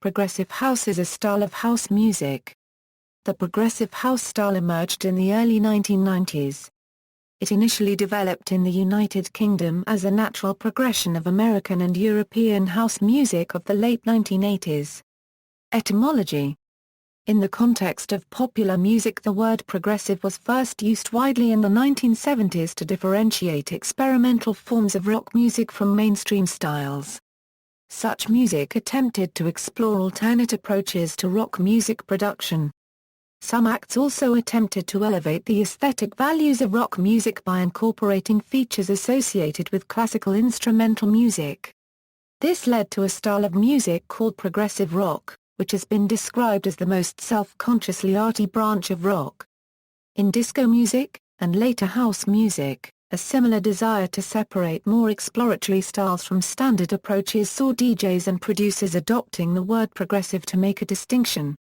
Progressive house is a style of house music. The progressive house style emerged in the early 1990s. It initially developed in the United Kingdom as a natural progression of American and European house music of the late 1980s. Etymology. In the context of popular music, the word progressive was first used widely in the 1970s to differentiate experimental forms of rock music from mainstream styles. Such music attempted to explore alternate approaches to rock music production. Some acts also attempted to elevate the aesthetic values of rock music by incorporating features associated with classical instrumental music. This led to a style of music called progressive rock, which has been described as the most self-consciously arty branch of rock. In disco music, and later house music, a similar desire to separate more exploratory styles from standard approaches saw DJs and producers adopting the word progressive to make a distinction.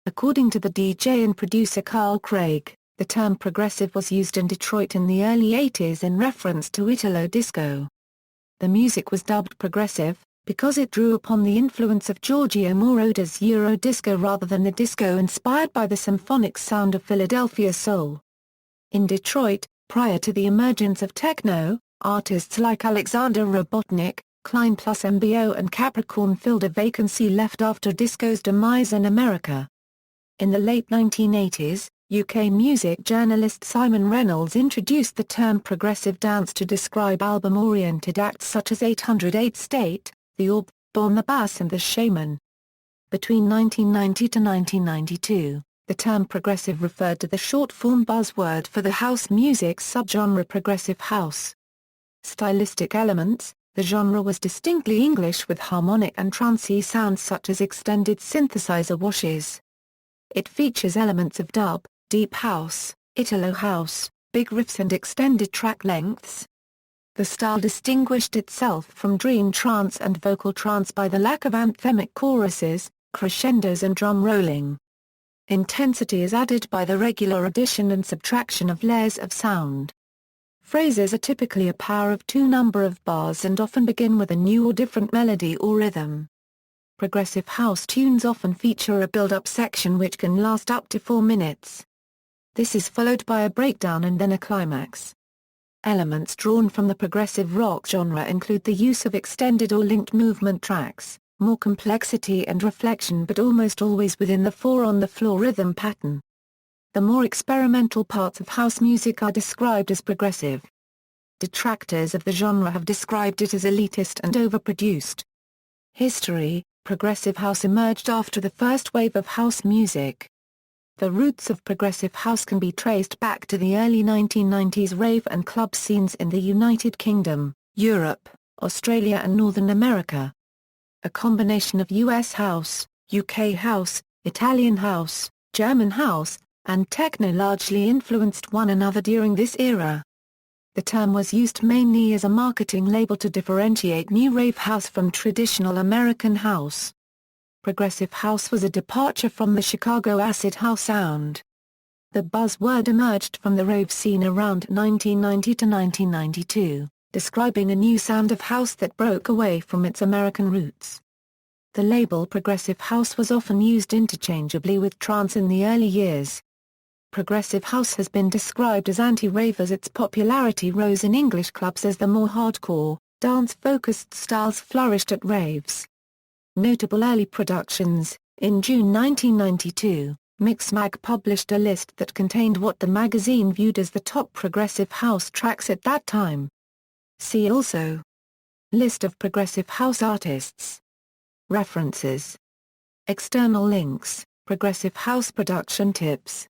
According to the DJ and producer Carl Craig, the term progressive was used in Detroit in the early 80s in reference to Italo disco. The music was dubbed progressive, because it drew upon the influence of Giorgio Moroder's Euro disco rather than the disco inspired by the symphonic sound of Philadelphia soul. In Detroit, prior to the emergence of techno, artists like Alexander Robotnik, Klein plus MBO and Capricorn filled a vacancy left after disco's demise in America. In the late 1980s, UK music journalist Simon Reynolds introduced the term progressive dance to describe album-oriented acts such as 808 State, The Orb, Bon the Bass and The Shaman. Between 1990 to 1992, the term progressive referred to the short-form buzzword for the house music subgenre progressive house. Stylistic elements. The genre was distinctly English with harmonic and trancey sounds such as extended synthesizer washes. It features elements of dub, deep house, Italo house, big riffs and extended track lengths. The style distinguished itself from dream trance and vocal trance by the lack of anthemic choruses, crescendos and drum rolling. Intensity is added by the regular addition and subtraction of layers of sound. Phrases are typically a power of two number of bars and often begin with a new or different melody or rhythm. Progressive house tunes often feature a build-up section which can last up to 4 minutes. This is followed by a breakdown and then a climax. Elements drawn from the progressive rock genre include the use of extended or linked movement tracks, more complexity and reflection but almost always within the 4-on-the-floor rhythm pattern. The more experimental parts of house music are described as progressive. Detractors of the genre have described it as elitist and overproduced. History. Progressive house emerged after the first wave of house music. The roots of progressive house can be traced back to the early 1990s rave and club scenes in the United Kingdom, Europe, Australia and Northern America. A combination of US house, UK house, Italian house, German house, and techno largely influenced one another during this era. The term was used mainly as a marketing label to differentiate new rave house from traditional American house. Progressive house was a departure from the Chicago acid house sound. The buzzword emerged from the rave scene around 1990 to 1992, describing a new sound of house that broke away from its American roots. The label progressive house was often used interchangeably with trance in the early years. Progressive house has been described as anti-rave as its popularity rose in English clubs as the more hardcore, dance-focused styles flourished at raves. Notable early productions. In June 1992, Mixmag published a list that contained what the magazine viewed as the top progressive house tracks at that time. See also: List of progressive house artists. References. External links, Progressive house production tips.